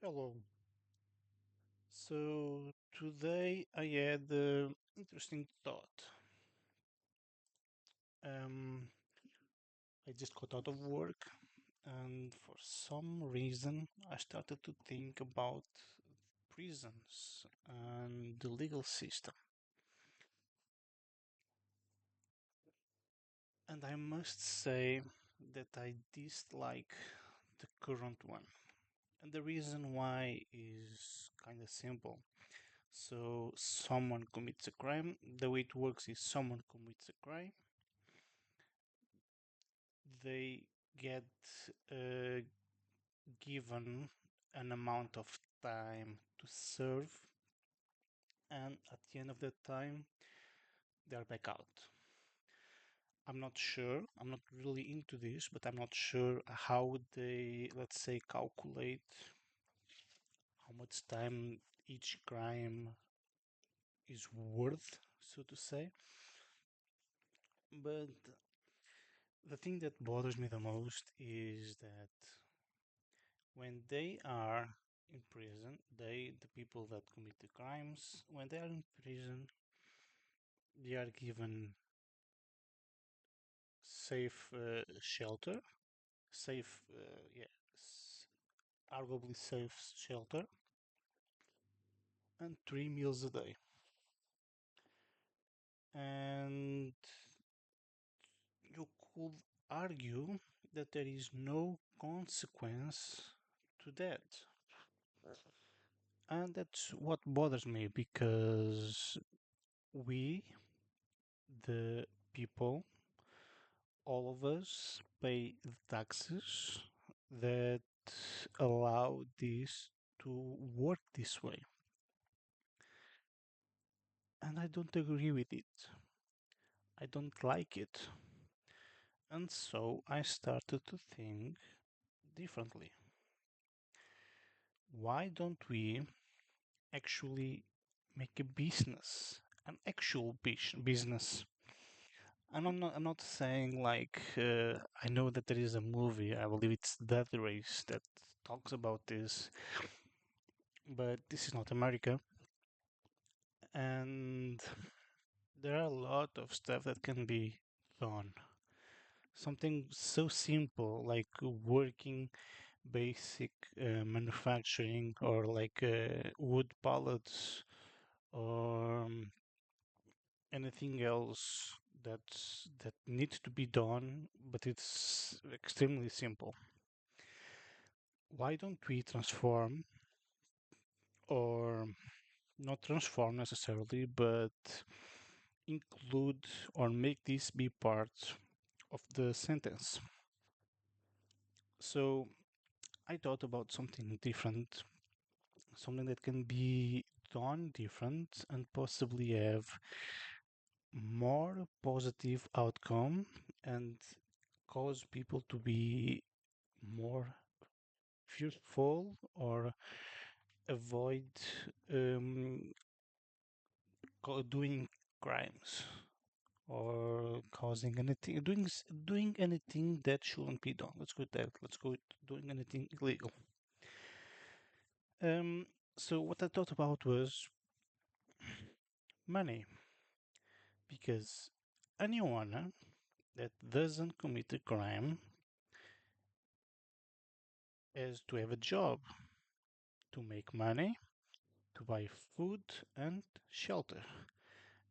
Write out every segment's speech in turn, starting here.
Hello. So today I had an interesting thought. Um, I just got out of work, and for some reason I started to think about prisons and the legal system. And I must say that I dislike the current one. And the reason why is kind of simple. So someone commits a crime. The way it works is someone commits a crime, they get uh, given an amount of time to serve, and at the end of the time, they're back out. I'm not sure, I'm not really into this, but I'm not sure how they, let's say, calculate how much time each crime is worth, so to say. But the thing that bothers me the most is that when they are in prison, the people that commit the crimes, when they are in prison, they are given safe shelter, safe, yeah, arguably safe shelter, and 3 meals a day. And you could argue that there is no consequence to that. And that's what bothers me because we, the people, all of us pay the taxes that allow this to work this way. And I don't agree with it. I don't like it. And so I started to think differently. Why don't we actually make a business, an actual business? I'm not saying like I know that there is a movie. I believe it's Death Race that talks about this, but this is not America, and there are a lot of stuff that can be done. Something so simple like working basic manufacturing or like wood pallets or anything else that needs to be done, but it's extremely simple. Why don't we transform or not transform necessarily, but include or make this be part of the sentence? So I thought about something different, something that can be done different and possibly have more positive outcome and cause people to be more fearful or avoid um, doing crimes or causing anything, doing anything that shouldn't be done. Let's go with that. Let's go with doing anything illegal. Um, so what I thought about was money, because anyone that doesn't commit a crime has to have a job to make money, to buy food and shelter.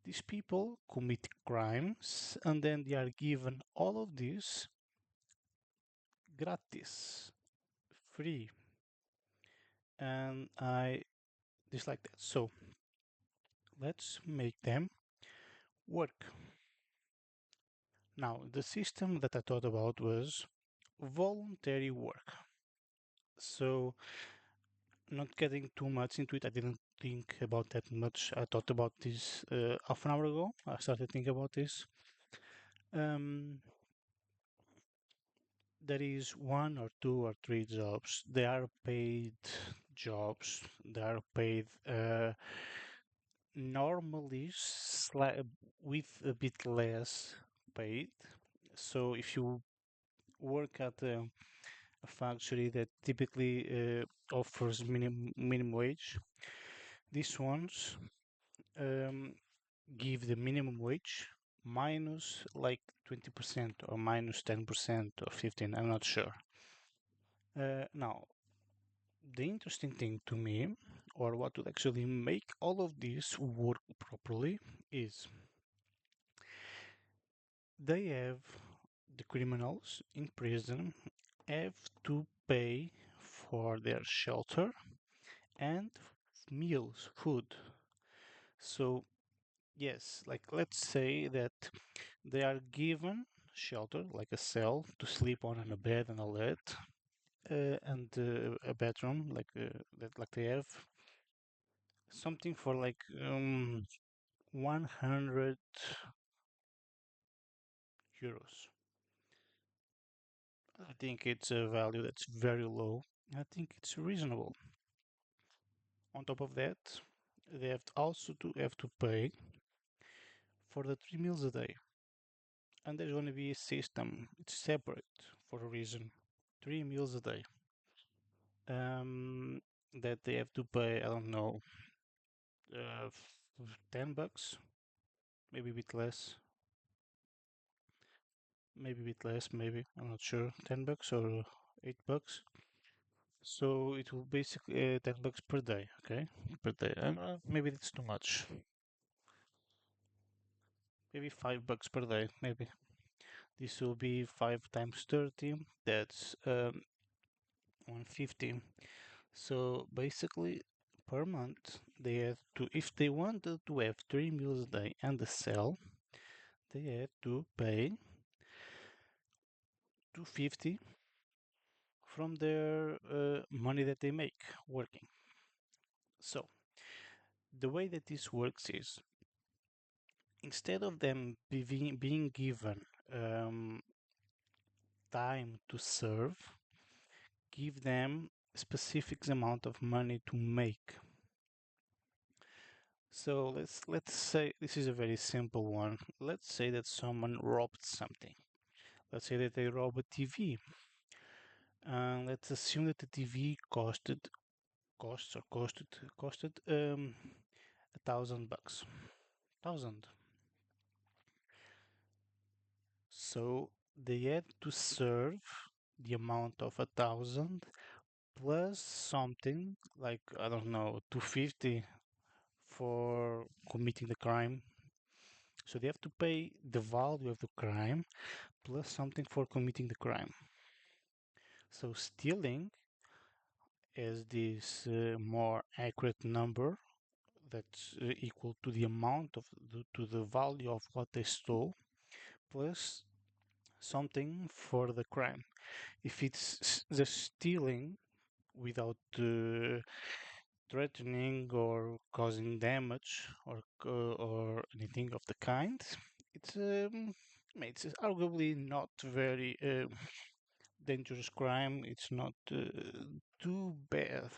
These people commit crimes and then they are given all of this gratis, free, and I dislike that. So let's make them work. Now, the system that I thought about was voluntary work. So, not getting too much into it, I didn't think about that much. I thought about this half an hour ago. I started thinking about this. Um, there is one or two or three jobs. They are paid jobs. They are paid normally with a bit less paid. So if you work at a factory that typically offers minimum wage. These ones um, give the minimum wage minus like 20% or minus 10% or 15, I'm not sure. Now, the interesting thing to me, or what would actually make all of this work properly, is they have the criminals in prison have to pay for their shelter and meals, food. So, yes, like let's say that they are given shelter, like a cell to sleep on and a bed and all that, and a bedroom like they have something for like 100 euros. I think it's a value that's very low. I think it's reasonable. On top of that, they have to pay for the 3 meals a day, and there's going to be a system. It's separate for a reason. 3 meals a day. Um, that they have to pay. I don't know, 10 bucks, maybe a bit less, maybe a bit less, maybe I'm not sure. 10 bucks or 8 bucks. So it will basically 10 bucks per day. Okay, per day. Maybe that's too much. Maybe 5 bucks per day. Maybe this will be 5 times 30. That's 150. So basically, per month they have to, if they wanted to have 3 meals a day and a cell, they have to pay 250 from their money that they make working. So the way that this works is instead of them being given time to serve, give them specific amount of money to make. So let's say this is a very simple one. Let's say that someone robbed something. Let's say that they rob a TV. Let's assume that the TV costed 1,000 bucks. 1,000. So they had to serve the amount of 1,000 plus something like I don't know 250 for committing the crime. So they have to pay the value of the crime plus something for committing the crime. So stealing is this more accurate number that's equal to the amount of to the value of what they stole plus something for the crime. If it's the stealing without threatening or causing damage or anything of the kind, it's arguably not very dangerous crime. It's not too bad.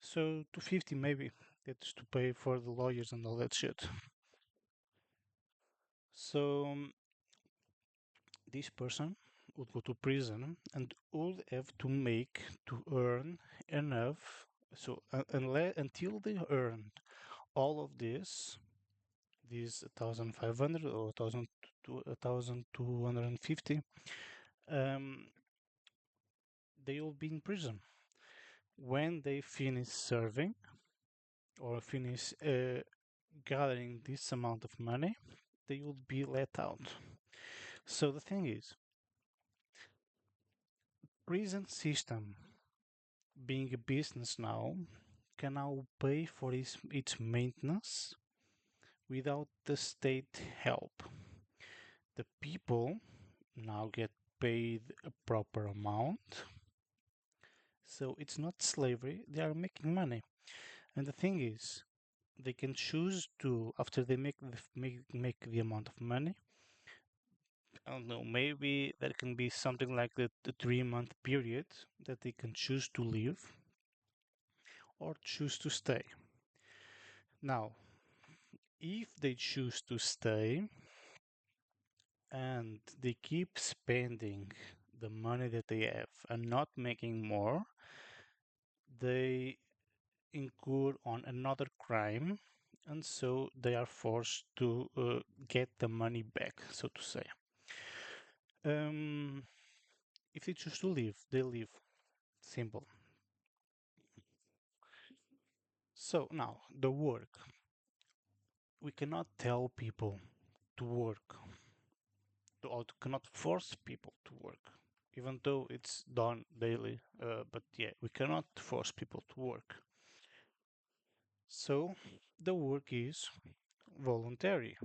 So 250 maybe. That's to pay for the lawyers and all that shit. So this person would go to prison and would have to make to earn enough. So unless until they earn all of this, these 1,500 or 1,250, um, they will be in prison. When they finish serving or finish gathering this amount of money, they will be let out. So the thing is, prison system being a business now can now pay for its maintenance without the state help. The people now get paid a proper amount, so it's not slavery, they are making money. And the thing is, they can choose to, after they make the amount of money, I don't know, maybe there can be something like the 3 month period that they can choose to leave or choose to stay. Now, if they choose to stay and they keep spending the money that they have and not making more, they incur on another crime, and so they are forced to get the money back, so to say. Um, if they choose to leave, they leave. Simple. So now, the work. We cannot tell people to work, or cannot force people to work, even though it's done daily. But yeah, we cannot force people to work. So the work is voluntary.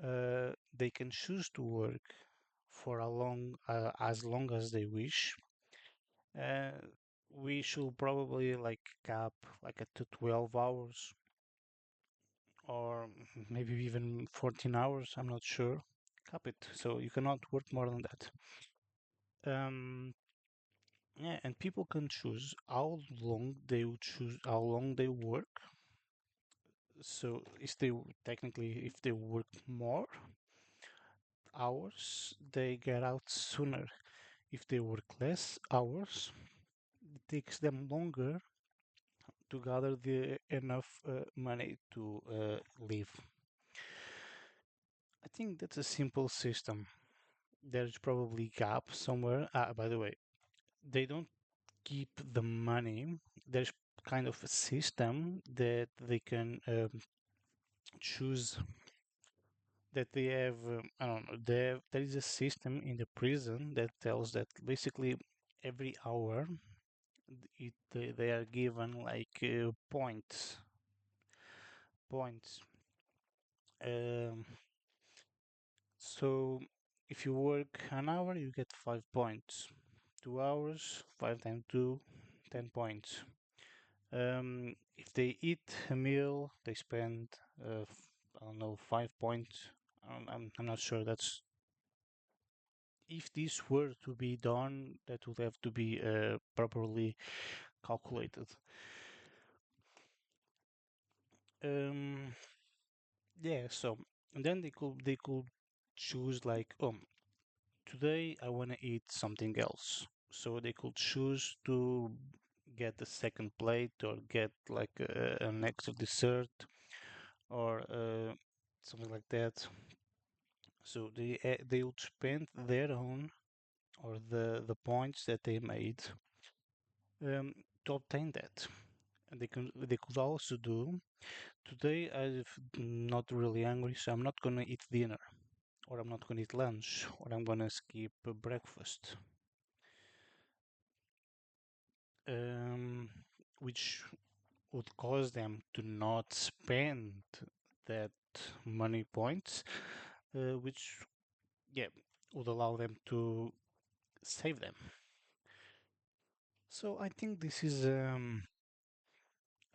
They can choose to work for as long as they wish. Uh, we should probably like cap like at to 12 hours or maybe even 14 hours. I'm not sure. Cap it so you cannot work more than that. Yeah, and people can choose how long they work. So if they technically if they work more hours, they get out sooner. If they work less hours, it takes them longer to gather the enough money to live. I think that's a simple system. There's probably gap somewhere. By the way, they don't keep the money. There's kind of a system that they can choose that they have. I don't know. There is a system in the prison that tells that basically every hour they are given like points. Um, so if you work an hour, you get 5 points. 2 hours, 5 times 2, 10 points. If they eat a meal, they spend, I don't know, 5 points. I'm not sure. That's if this were to be done, that would have to be properly calculated. Um, yeah. So and then they could choose like, oh, today I want to eat something else. So they could choose to get the second plate or get like an extra dessert or something like that. So they would spend their own or the points that they made um, to obtain that. And they could also do today I'm not really hungry, so I'm not gonna eat dinner, or I'm not gonna eat lunch, or I'm gonna skip breakfast, um, which would cause them to not spend that money points, which yeah would allow them to save them. So I think this is a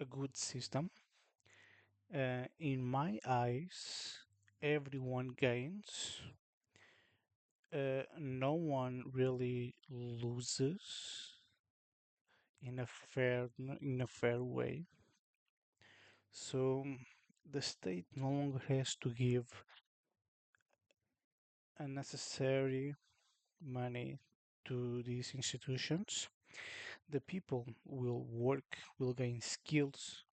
good system. In my eyes, everyone gains. No one really loses in a fair way. So the state no longer has to give unnecessary money to these institutions. The people will work, will gain skills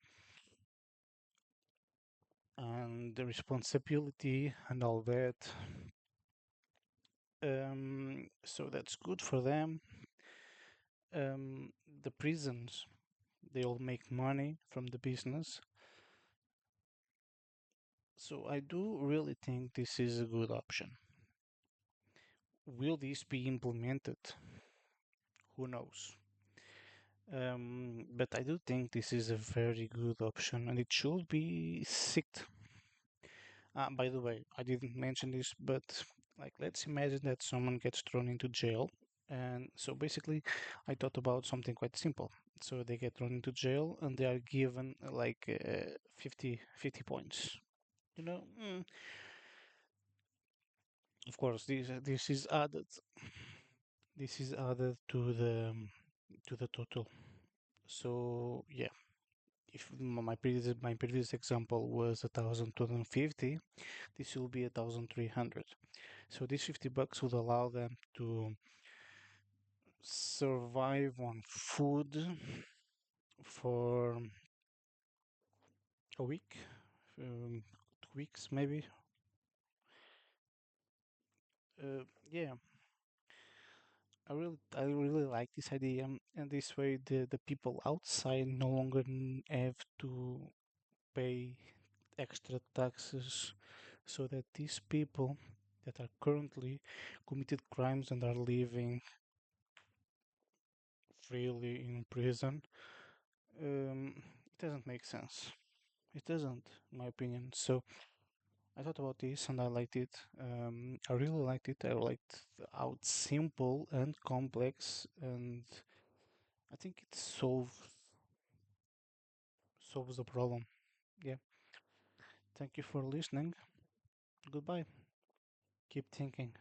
and the responsibility and all that. So that's good for them. The prisons, they all make money from the business. So I do really think this is a good option. Will this be implemented? Who knows? But I do think this is a very good option and it should be sicked. By the way, I didn't mention this, but like let's imagine that someone gets thrown into jail. And so basically, I thought about something quite simple. So they get thrown into jail and they are given like 50 points. You know, of course, this is added. This is added to the total. So yeah, if my previous example was 1,250, this will be 1,300. So these $50 would allow them to survive on food for a week, 2 weeks maybe. Yeah, I really like this idea, and this way the people outside no longer have to pay extra taxes, so that these people that are currently committed crimes and are living freely in prison, it doesn't make sense. It doesn't, in my opinion. So I thought about this and I liked it. I really liked it. I liked how it's simple and complex, and I think it solves the problem. Yeah. Thank you for listening. Goodbye. Keep thinking.